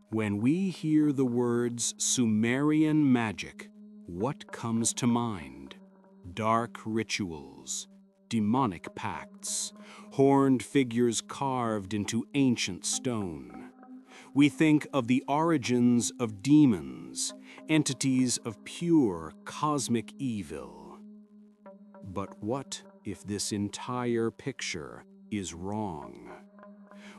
When we hear the words Sumerian magic, what comes to mind? Dark rituals, demonic pacts, horned figures carved into ancient stone. We think of the origins of demons, entities of pure cosmic evil. But what if this entire picture is wrong?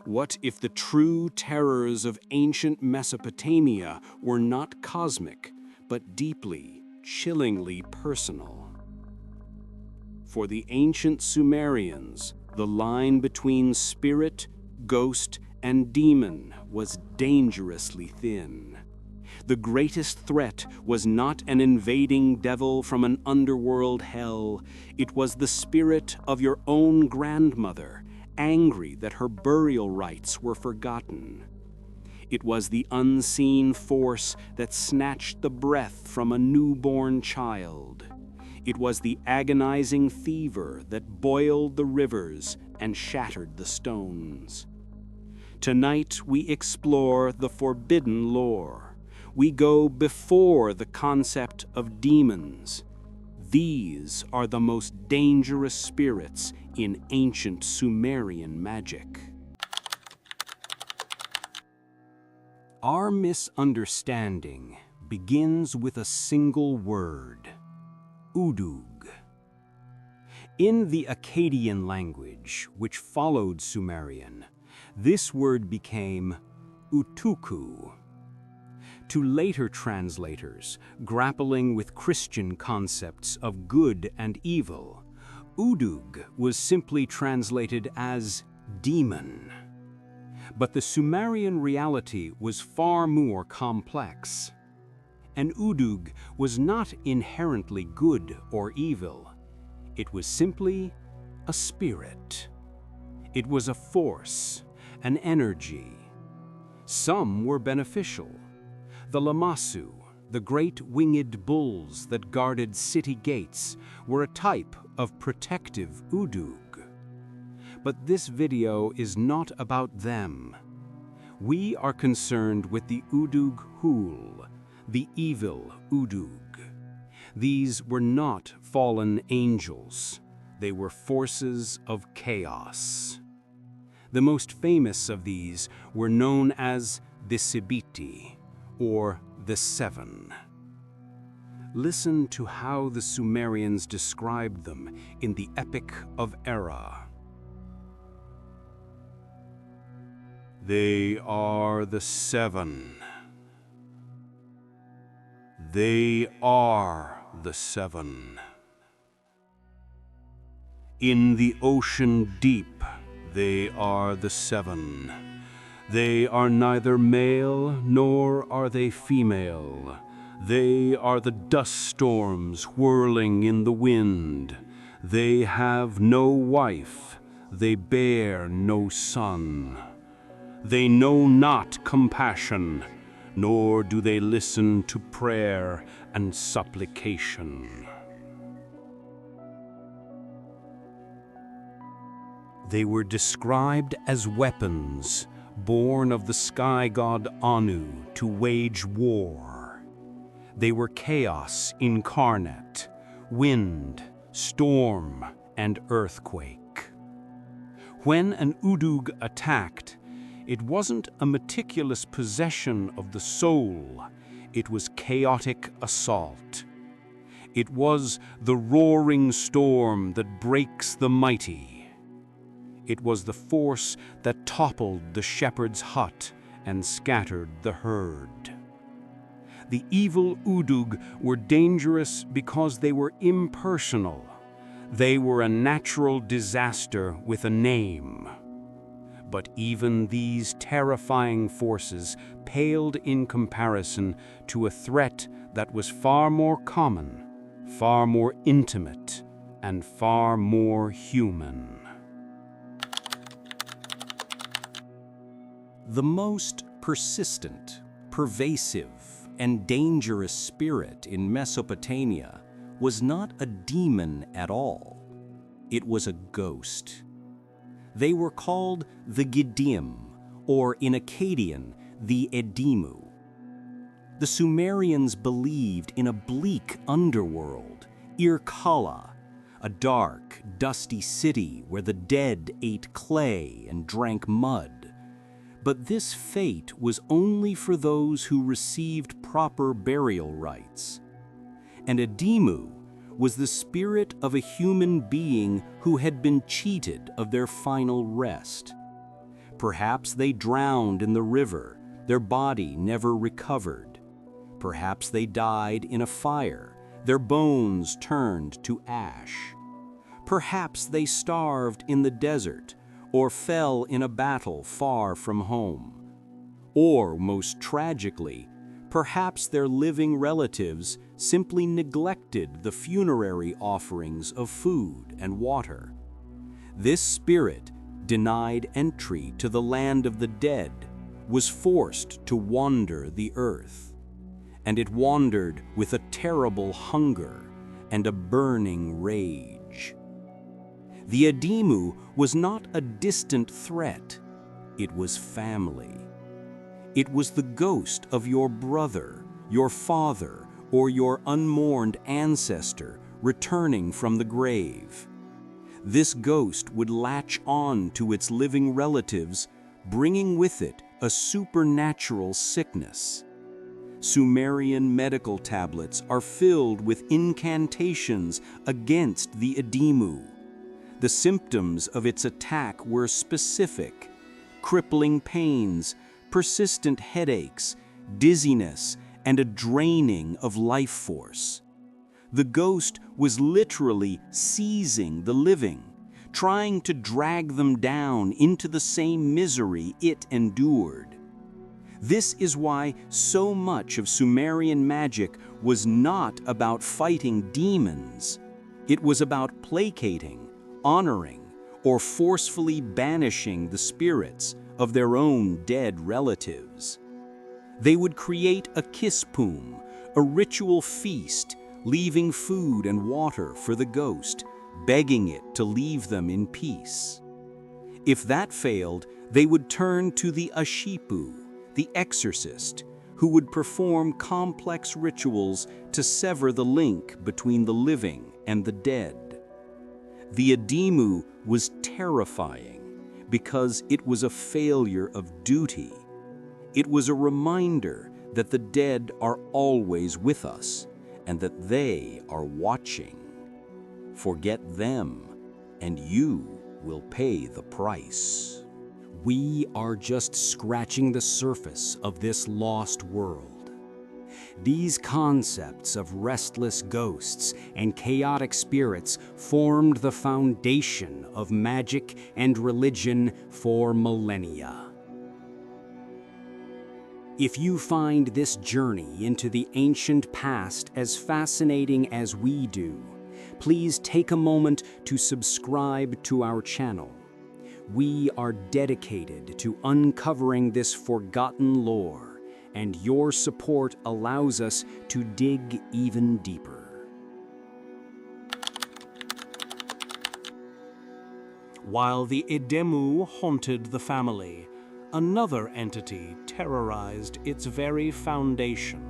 What if the true terrors of ancient Mesopotamia were not cosmic, but deeply, chillingly personal? For the ancient Sumerians, the line between spirit, ghost, and demon was dangerously thin. The greatest threat was not an invading devil from an underworld hell. It was the spirit of your own grandmother, angry that her burial rites were forgotten. It was the unseen force that snatched the breath from a newborn child. It was the agonizing fever that boiled the rivers and shattered the stones. Tonight we explore the forbidden lore. We go before the concept of demons. These are the most dangerous spirits in ancient Sumerian magic. Our misunderstanding begins with a single word: Udug. In the Akkadian language, which followed Sumerian, this word became Utuku. To later translators, grappling with Christian concepts of good and evil, Udug was simply translated as demon. But the Sumerian reality was far more complex. And Udug was not inherently good or evil. It was simply a spirit. It was a force, an energy. Some were beneficial. The Lamashtu, the great winged bulls that guarded city gates, were a type of protective Udug. But this video is not about them. We are concerned with the Udug Hul, the evil Udug. These were not fallen angels. They were forces of chaos. The most famous of these were known as the Sibiti, or the Seven. Listen to how the Sumerians described them in the Epic of Era. They are the seven. They are the seven. In the ocean deep, they are the seven. They are neither male nor are they female. They are the dust storms whirling in the wind. They have no wife. They bear no son. They know not compassion, nor do they listen to prayer and supplication. They were described as weapons, born of the sky god Anu to wage war. They were chaos incarnate, wind, storm, and earthquake. When an Udug attacked, it wasn't a meticulous possession of the soul, it was chaotic assault. It was the roaring storm that breaks the mighty. It was the force that toppled the shepherd's hut and scattered the herd. The evil Udug were dangerous because they were impersonal. They were a natural disaster with a name. But even these terrifying forces paled in comparison to a threat that was far more common, far more intimate, and far more human. The most persistent, pervasive, and dangerous spirit in Mesopotamia was not a demon at all. It was a ghost. They were called the Edimmu, or in Akkadian, the Edimmu. The Sumerians believed in a bleak underworld, Irkalla, a dark, dusty city where the dead ate clay and drank mud. But this fate was only for those who received proper burial rites. And Edimmu was the spirit of a human being who had been cheated of their final rest. Perhaps they drowned in the river, their body never recovered. Perhaps they died in a fire, their bones turned to ash. Perhaps they starved in the desert or fell in a battle far from home. Or, most tragically, perhaps their living relatives simply neglected the funerary offerings of food and water. This spirit, denied entry to the land of the dead, was forced to wander the earth. And it wandered with a terrible hunger and a burning rage. The Edimmu was not a distant threat, it was family. It was the ghost of your brother, your father, or your unmourned ancestor returning from the grave. This ghost would latch on to its living relatives, bringing with it a supernatural sickness. Sumerian medical tablets are filled with incantations against the Edimmu. The symptoms of its attack were specific: crippling pains, persistent headaches, dizziness, and a draining of life force. The ghost was literally seizing the living, trying to drag them down into the same misery it endured. This is why so much of Sumerian magic was not about fighting demons. It was about placating, honoring, or forcefully banishing the spirits of their own dead relatives. They would create a kispum, a ritual feast, leaving food and water for the ghost, begging it to leave them in peace. If that failed, they would turn to the ashipu, the exorcist, who would perform complex rituals to sever the link between the living and the dead. The Edimmu was terrifying because it was a failure of duty. It was a reminder that the dead are always with us and that they are watching. Forget them, and you will pay the price. We are just scratching the surface of this lost world. These concepts of restless ghosts and chaotic spirits formed the foundation of magic and religion for millennia. If you find this journey into the ancient past as fascinating as we do, please take a moment to subscribe to our channel. We are dedicated to uncovering this forgotten lore, and your support allows us to dig even deeper. While the Edimmu haunted the family, another entity terrorized its very foundation.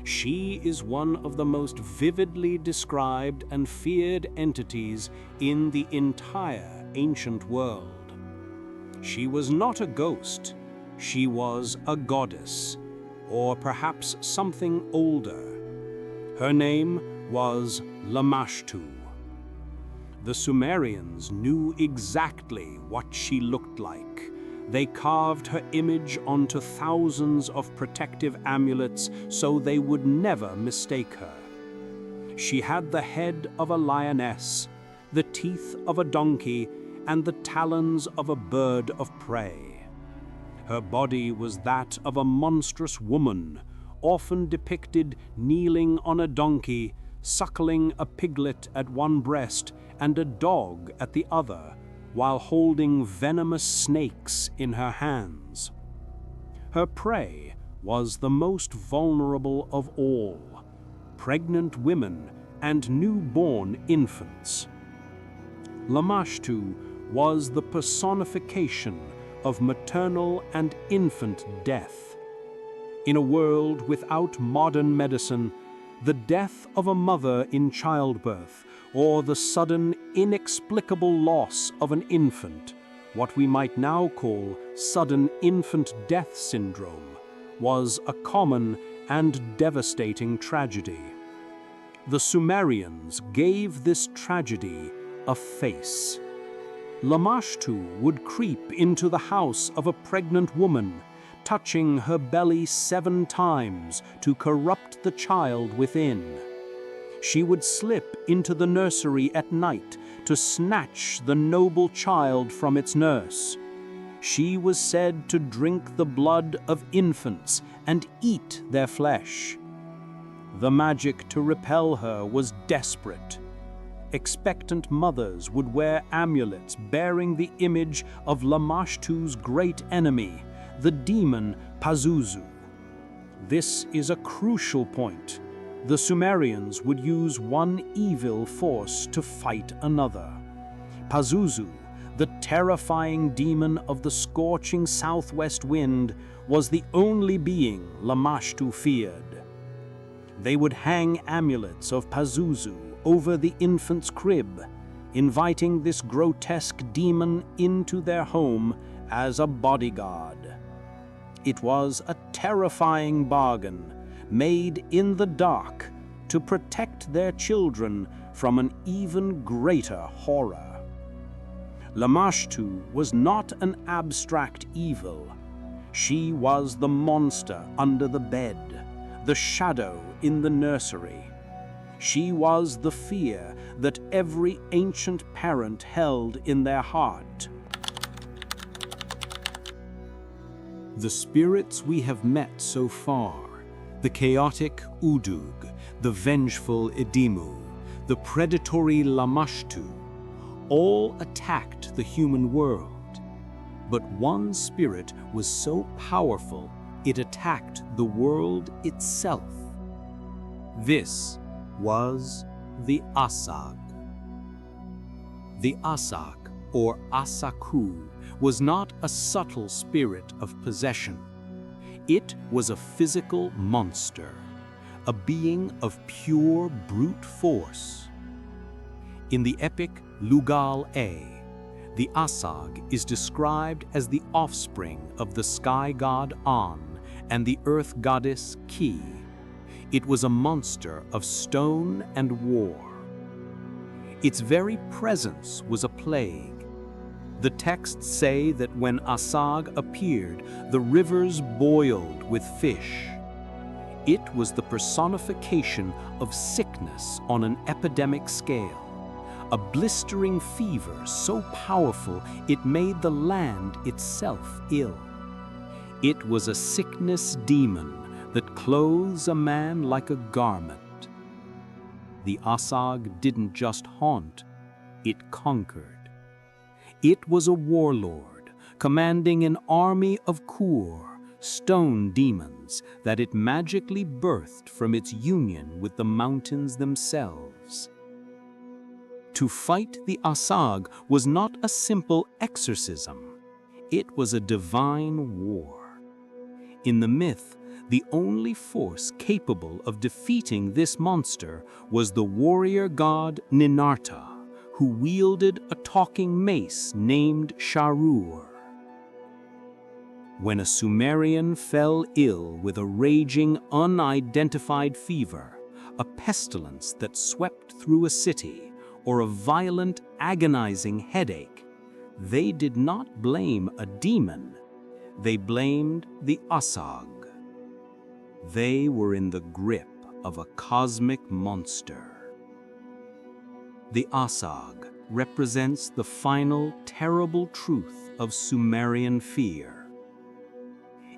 She is one of the most vividly described and feared entities in the entire ancient world. She was not a ghost, she was a goddess, or perhaps something older. Her name was Lamashtu. The Sumerians knew exactly what she looked like. They carved her image onto thousands of protective amulets so they would never mistake her. She had the head of a lioness, the teeth of a donkey, and the talons of a bird of prey. Her body was that of a monstrous woman, often depicted kneeling on a donkey, suckling a piglet at one breast and a dog at the other, while holding venomous snakes in her hands. Her prey was the most vulnerable of all: pregnant women and newborn infants. Lamashtu was the personification of maternal and infant death. In a world without modern medicine, the death of a mother in childbirth, or the sudden, inexplicable loss of an infant, what we might now call sudden infant death syndrome, was a common and devastating tragedy. The Sumerians gave this tragedy a face. Lamashtu would creep into the house of a pregnant woman, touching her belly 7 times to corrupt the child within. She would slip into the nursery at night to snatch the noble child from its nurse. She was said to drink the blood of infants and eat their flesh. The magic to repel her was desperate. Expectant mothers would wear amulets bearing the image of Lamashtu's great enemy, the demon Pazuzu. This is a crucial point. The Sumerians would use one evil force to fight another. Pazuzu, the terrifying demon of the scorching southwest wind, was the only being Lamashtu feared. They would hang amulets of Pazuzu over the infant's crib, inviting this grotesque demon into their home as a bodyguard. It was a terrifying bargain, made in the dark, to protect their children from an even greater horror. Lamashtu was not an abstract evil. She was the monster under the bed, the shadow in the nursery. She was the fear that every ancient parent held in their heart. The spirits we have met so far, the chaotic Udug, the vengeful Edimmu, the predatory Lamashtu, all attacked the human world. But one spirit was so powerful it attacked the world itself. This was the Asag. The Asag, or Asaku, was not a subtle spirit of possession. It was a physical monster, a being of pure brute force. In the epic Lugal-A, the Asag is described as the offspring of the sky god An and the earth goddess Ki. It was a monster of stone and war. Its very presence was a plague. The texts say that when Asag appeared, the rivers boiled with fish. It was the personification of sickness on an epidemic scale, a blistering fever so powerful it made the land itself ill. It was a sickness demon that clothes a man like a garment. The Asag didn't just haunt, it conquered. It was a warlord, commanding an army of Kur, stone demons, that it magically birthed from its union with the mountains themselves. To fight the Asag was not a simple exorcism. It was a divine war. In the myth, the only force capable of defeating this monster was the warrior god Ninarta, who wielded a talking mace named Sharur. When a Sumerian fell ill with a raging, unidentified fever, a pestilence that swept through a city, or a violent, agonizing headache, they did not blame a demon, they blamed the Asag. They were in the grip of a cosmic monster. The Asag represents the final, terrible truth of Sumerian fear.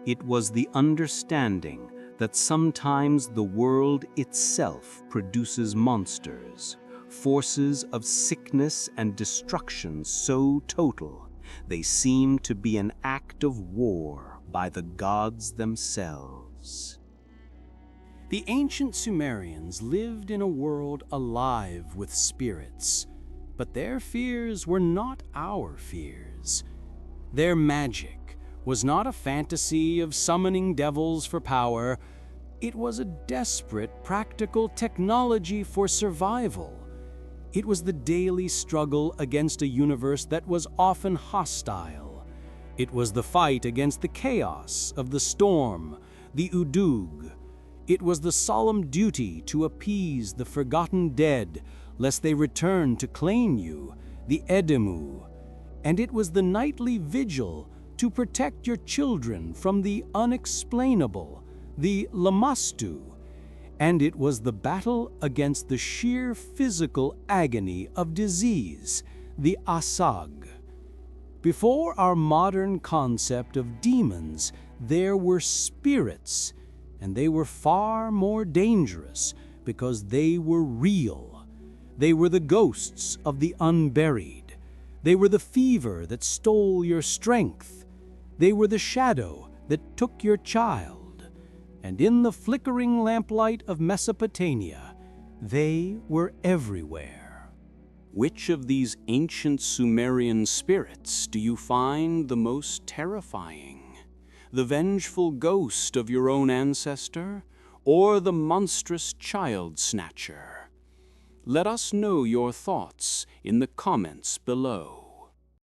It was the understanding that sometimes the world itself produces monsters, forces of sickness and destruction so total they seem to be an act of war by the gods themselves. The ancient Sumerians lived in a world alive with spirits, but their fears were not our fears. Their magic, was not a fantasy of summoning devils for power. It was a desperate, practical technology for survival. It was the daily struggle against a universe that was often hostile. It was the fight against the chaos of the storm, the Udug. It was the solemn duty to appease the forgotten dead, lest they return to claim you, the Edimmu. And it was the nightly vigil to protect your children from the unexplainable, the Lamashtu. And it was the battle against the sheer physical agony of disease, the Asag. Before our modern concept of demons, there were spirits, and they were far more dangerous because they were real. They were the ghosts of the unburied. They were the fever that stole your strength. They were the shadow that took your child. And in the flickering lamplight of Mesopotamia, they were everywhere. Which of these ancient Sumerian spirits do you find the most terrifying? The vengeful ghost of your own ancestor, or the monstrous Child-Snatcher? Let us know your thoughts in the comments below.